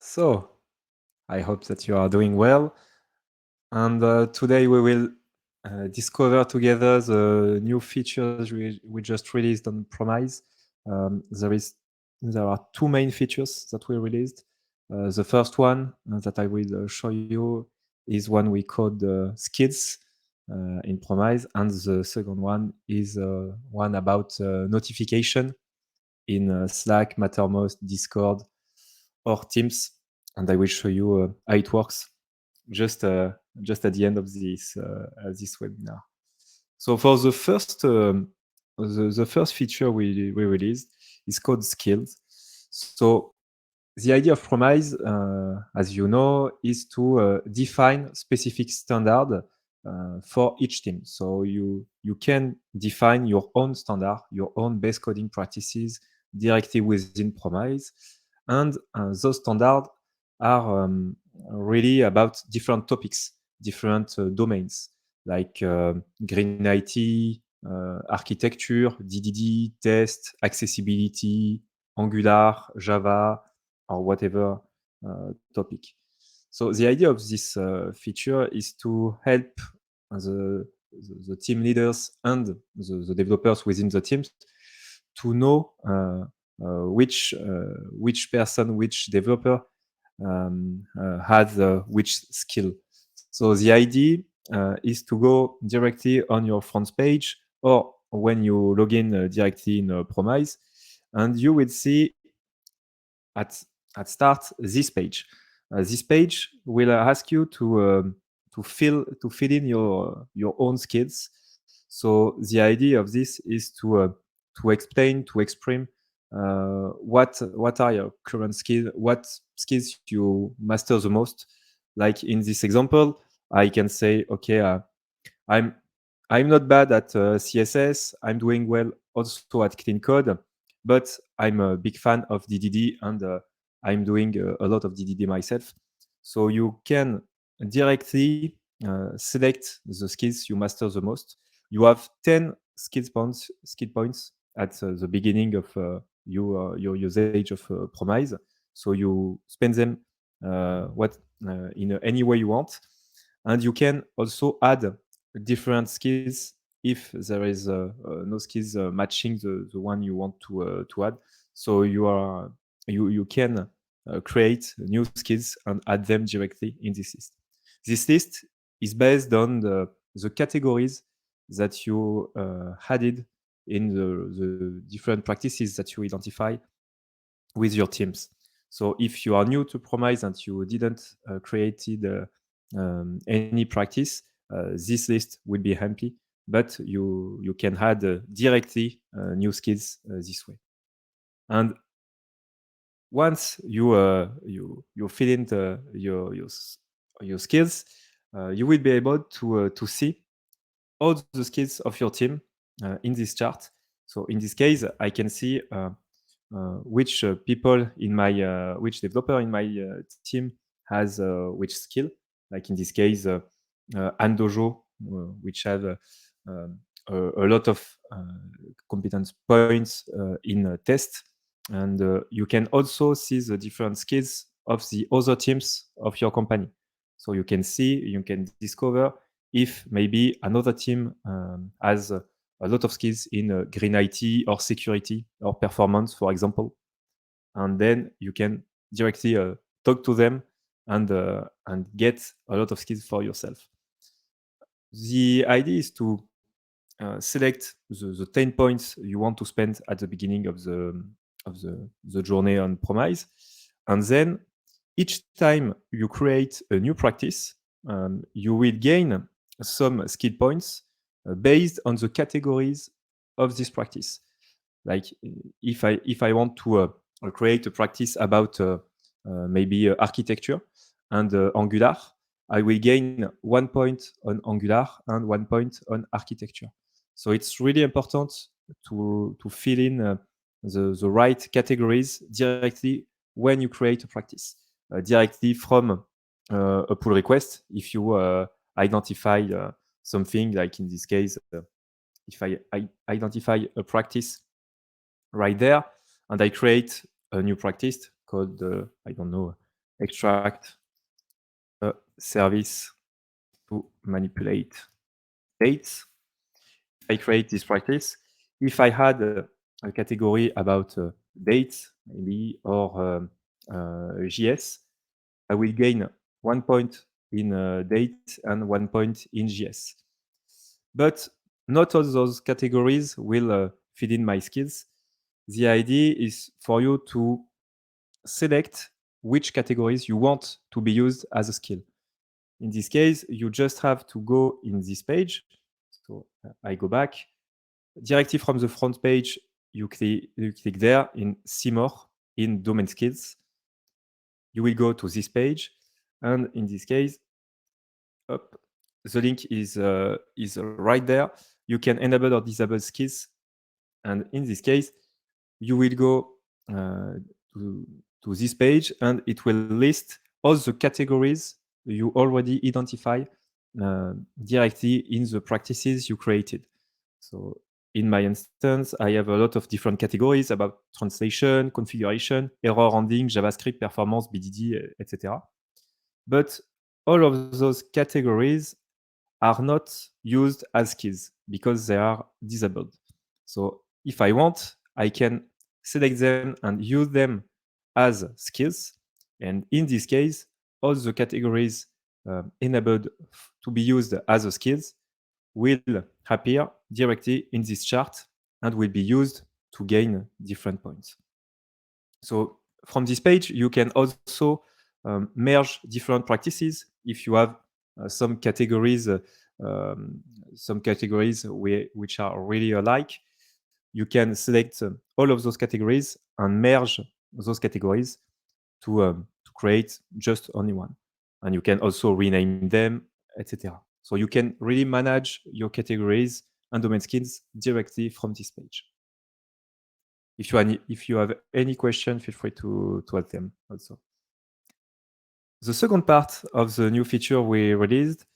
So, I hope that you are doing well. And today we will discover together the new features we just released on Promyze. There are two main features that we released. The first one that I will show you is one we called skills in Promyze, and the second one is one about notification in Slack, Mattermost, Discord, or Teams, and I will show you how it works just just at the end of this webinar. So for the first feature we released is called skills. So the idea of Promyze, as you know, is to define specific standard for each team. So you can define your own standard, your own base coding practices directly within Promyze, and those standards are really about different topics, different domains like green IT, architecture, DDD, test, accessibility, Angular, Java, or whatever topic. So the idea of this feature is to help the team leaders and the developers within the teams to know which person, which developer has which skill. So the idea is to go directly on your front page or when you log in directly in Promyze, and you will see at at start this page. This page will ask you to fill in your own skills. So the idea of this is to explain, to explain what are your current skills, what skills you master the most. Like in this example, I can say, okay, I'm I'm not bad at CSS. I'm doing well also at clean code, but I'm a big fan of DDD and I'm doing a lot of DDD myself. So you can directly select the skills you master the most. You have 10 skill points at the beginning of your usage of Promyze. So you spend them what in any way you want, and you can also add different skills if there is no skills matching the one you want to add. So you can create new skills and add them directly in this list. This list is based on the categories that you added in the different practices that you identify with your teams. So if you are new to Promyze and you didn't created any practice, this list will be empty, but you can add directly new skills this way. And once you fill in your skills, you will be able to see all the skills of your team in this chart. So in this case, I can see which people in my which developer in my team has which skill. Like in this case, Andojo, which have a lot of competence points in test, and you can also see the different skills of the other teams of your company. So you can discover if maybe another team has a lot of skills in green IT or security or performance, for example, and then you can directly talk to them and get a lot of skills for yourself. The idea is to select the 10 points you want to spend at the beginning of the journey on Promyze, and then each time you create a new practice, you will gain some skill points based on the categories of this practice. Like if I want to create a practice about maybe architecture and Angular, I will gain 1 point on Angular and 1 point on architecture. So it's really important to fill in the right categories directly when you create a practice, directly from a pull request. If you identify something, like in this case, if I identify a practice right there and I create a new practice called, I don't know, extract a service to manipulate dates. I create this practice. If I had a category about dates, maybe, or JS, I will gain 1 point in date and 1 point in JS. But not all those categories will fit in my skills. The idea is for you to select which categories you want to be used as a skill. In this case, you just have to go in this page. So I go back. Directly from the front page, you click there in See More in Domain Skills. You will go to this page, and in this case, up, the link is right there. You can enable or disable skills, and in this case, you will go to, to this page, and it will list all the categories you already identify directly in the practices you created. So in my instance, I have a lot of different categories about translation, configuration, error handling, JavaScript, performance, BDD, etc. But all of those categories are not used as keys because they are disabled. So if I want, I can select them and use them as skills. And in this case, all the categories enabled to be used as a skills will appear directly in this chart and will be used to gain different points. So from this page, you can also merge different practices. If you have some categories, which are really alike, you can select all of those categories and merge those categories to create just only one. And you can also rename them, etc. So you can really manage your categories and domain skills directly from this page. If you have any question, feel free to add them also. The second part of the new feature we released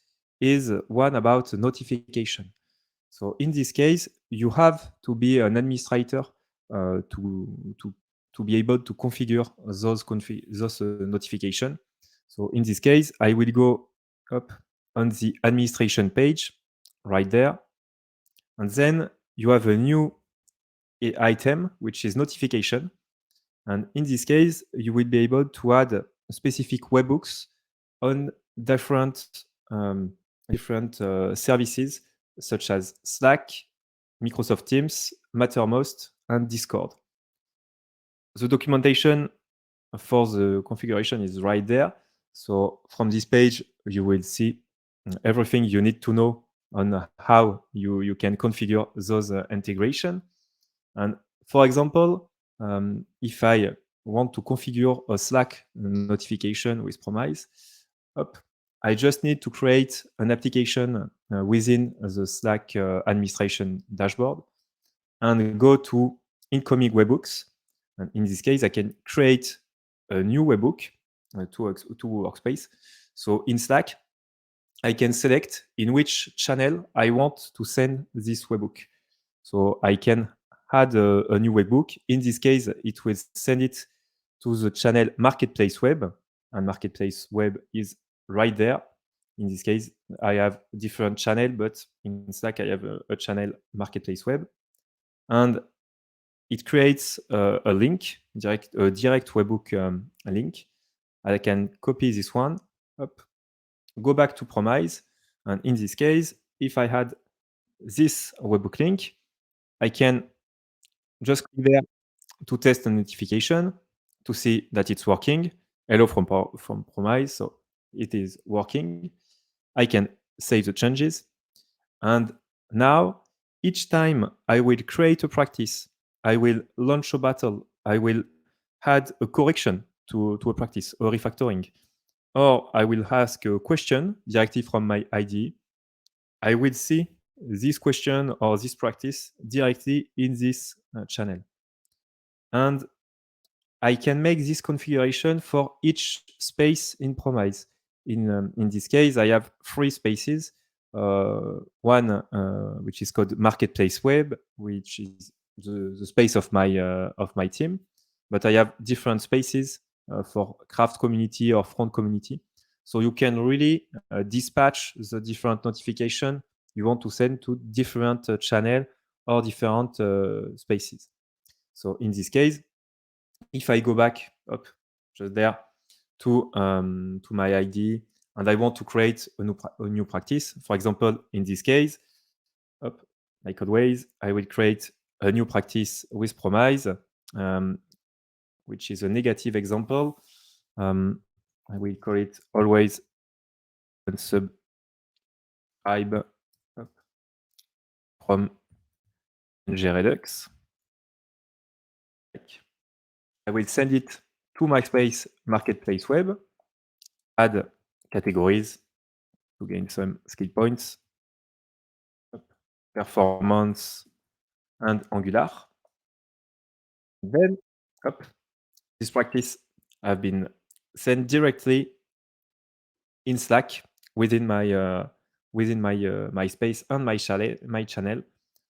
is one about notification. So in this case, you have to be an administrator to be able to configure those notification. So in this case, I will go up on the administration page right there. And then you have a new item, which is notification. And in this case, you will be able to add specific webhooks on different services such as Slack, Microsoft Teams, Mattermost, and Discord. The documentation for the configuration is right there. So from this page, you will see everything you need to know on how you can configure those integration. And for example, if I want to configure a Slack notification with Promyze, I just need to create an application within the Slack administration dashboard and go to incoming webhooks. And in this case, I can create a new webhook to workspace. So in Slack, I can select in which channel I want to send this webhook. So I can add a new webhook. In this case, it will send it to the channel Marketplace Web, and Marketplace Web is right there. In this case, I have different channel, but in Slack, I have a channel Marketplace Web. And it creates a link, a direct webhook link. I can copy this one, go back to Promyze, and in this case, if I had this webhook link, I can just click there to test a notification to see that it's working. Hello from Promyze, so it is working. I can save the changes, and now each time I will create a practice, I will launch a battle, I will add a correction to a practice, or refactoring, or I will ask a question directly from my IDE, I will see this question or this practice directly in this channel. And I can make this configuration for each space in Promyze. In this case, I have 3 spaces. One which is called Marketplace Web, which is the space of my team. But I have different spaces for craft community or front community. So you can really dispatch the different notification you want to send to different channel or different spaces. So in this case, if I go back up just there to my ID and I want to create a new practice, for example, in this case, up, like always, I will create a new practice with Promyze, which is a negative example. I will call it always unsubscribe from Redux. I will send it to my space marketplace web, add categories to gain some skill points, performance and Angular. Then, this practice have been sent directly in Slack within my space and my channel.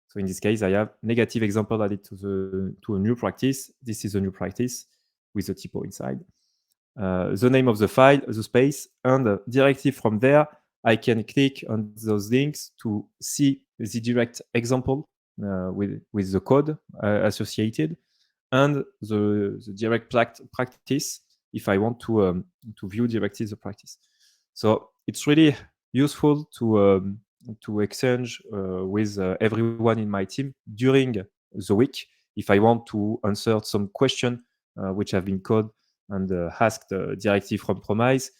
So in this case, I have negative example added to a new practice. This is a new practice with a typo inside. The name of the file, the space, and directly from there, I can click on those links to see the direct example with the code associated and the direct practice if I want to view directly the practice. So it's really useful to exchange with everyone in my team during the week if I want to answer some question which have been coded and asked directly from Promyze.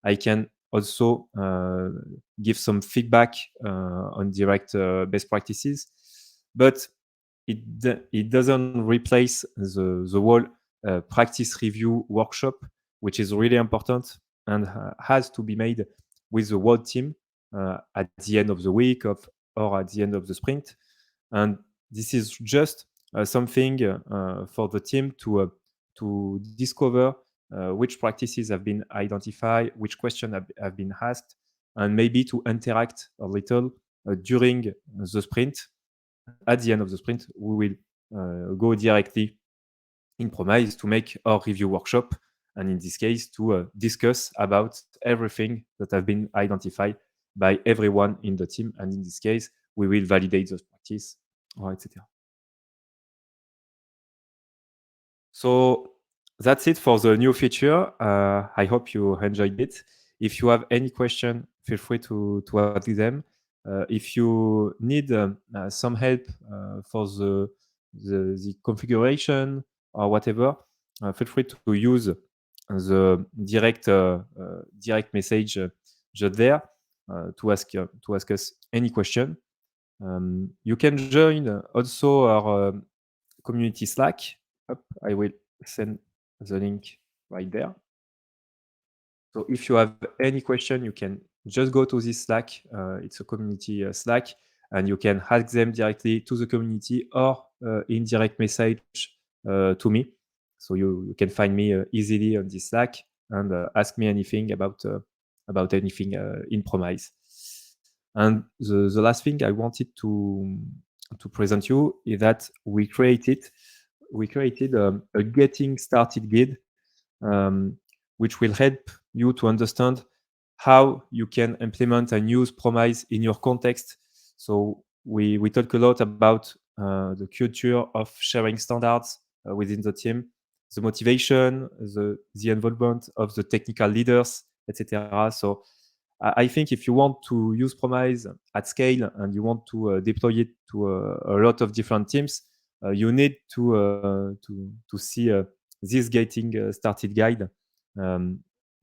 I can also give some feedback on direct best practices, but it doesn't replace the whole practice review workshop, which is really important and has to be made with the whole team at the end of the week or at the end of the sprint. And this is just something for the team to discover which practices have been identified, which questions have been asked, and maybe to interact a little during the sprint. At the end of the sprint, we will go directly in Promyze to make our review workshop, and in this case, to discuss about everything that have been identified by everyone in the team. And in this case, we will validate those practice, or etc. So that's it for the new feature. I hope you enjoyed it. If you have any question, feel free to ask them. If you need some help for the configuration or whatever, feel free to use the direct message just there to ask us any question. You can join also our community Slack. I will send the link right there. So if you have any question, you can just go to this Slack. It's a community Slack, and you can ask them directly to the community or in direct message to me. So you can find me easily on this Slack and ask me anything about anything in Promyze. And the last thing I wanted to present you is that we created a getting started guide, which will help you to understand how you can implement and use Promyze in your context. So we talk a lot about the culture of sharing standards within the team, the motivation, the involvement of the technical leaders, etc. So I think if you want to use Promyze at scale and you want to deploy it to a lot of different teams, you need to see this getting started guide.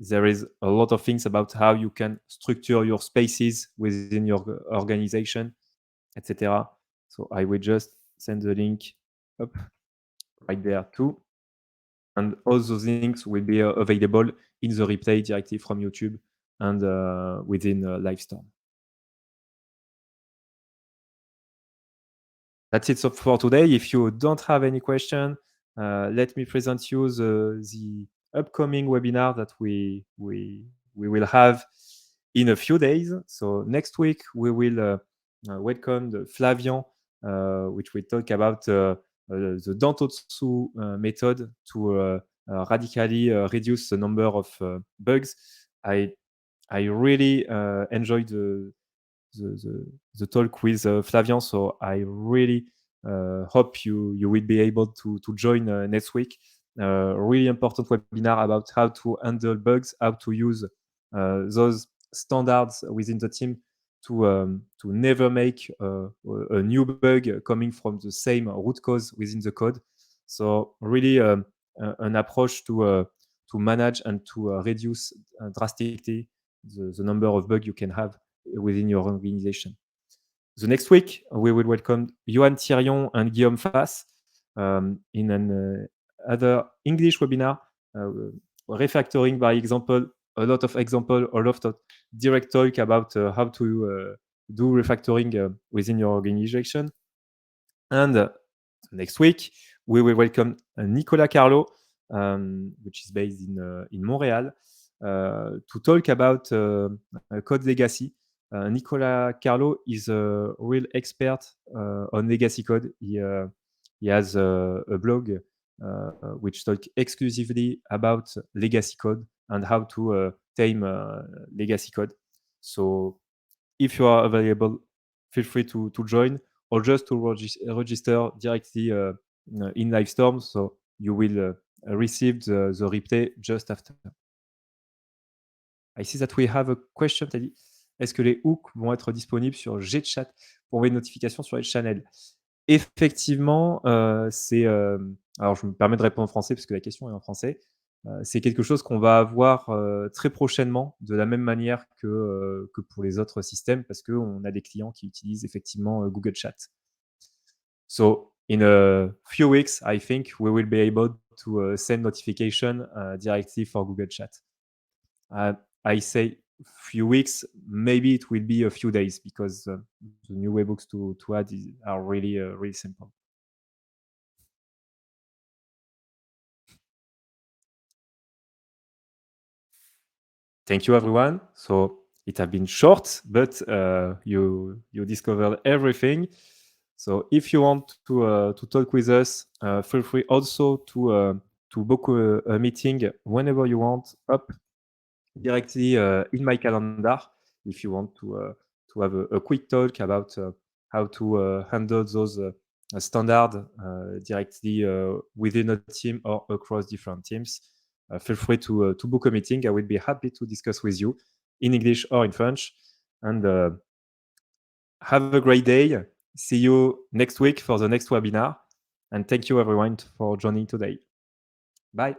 There is a lot of things about how you can structure your spaces within your organization, etc. So I will just send the link up right there too. And all those links will be available in the replay directly from YouTube and within Livestorm. That's it for today. If you don't have any question, let me present you the upcoming webinar that we will have in a few days. So next week we will welcome the Flavian, which will talk about the Dantotsu method to radically reduce the number of bugs. I I really enjoyed the talk with Flavian. So I really hope you will be able to join next week. Really important webinar about how to handle bugs, how to use those standards within the team to never make a new bug coming from the same root cause within the code. So really an approach to manage and to reduce drastically the number of bugs you can have within your organization. The next week, we will welcome Johan Thirion and Guillaume Fass in an other English webinar, refactoring by example, a lot of example, a lot of direct talk about how to do refactoring within your organization. And next week, we will welcome Nicolas Carlo, which is based in Montreal, to talk about code legacy. Nicolas Carlo is a real expert on legacy code. He has a blog which talks exclusively about legacy code and how to tame legacy code. So if you are available, feel free to join or just to register directly in Livestorm. So you will receive the replay just after. I see that we have a question. Tu as dit, est-ce que les hooks vont être disponibles sur GChat pour envoyer une notification sur les channels? Effectivement, c'est, alors je me permets de répondre en français parce que la question est en français. C'est quelque chose qu'on va avoir, très prochainement de la même manière que pour les autres systèmes parce qu'on a des clients qui utilisent effectivement, Google Chat. So in a few weeks, I think we will be able to, send notification, directly for Google Chat. I say few weeks, maybe it will be a few days because the new webhooks to add are really really simple. Thank you, everyone. So it has been short, but you discovered everything. So if you want to talk with us, feel free also to book a meeting whenever you want. Up directly in my calendar if you want to have a quick talk about how to handle those standard directly within a team or across different teams. Feel free to book a meeting. I will be happy to discuss with you in English or in French. And have a great day. See you next week for the next webinar. And thank you everyone for joining today. Bye.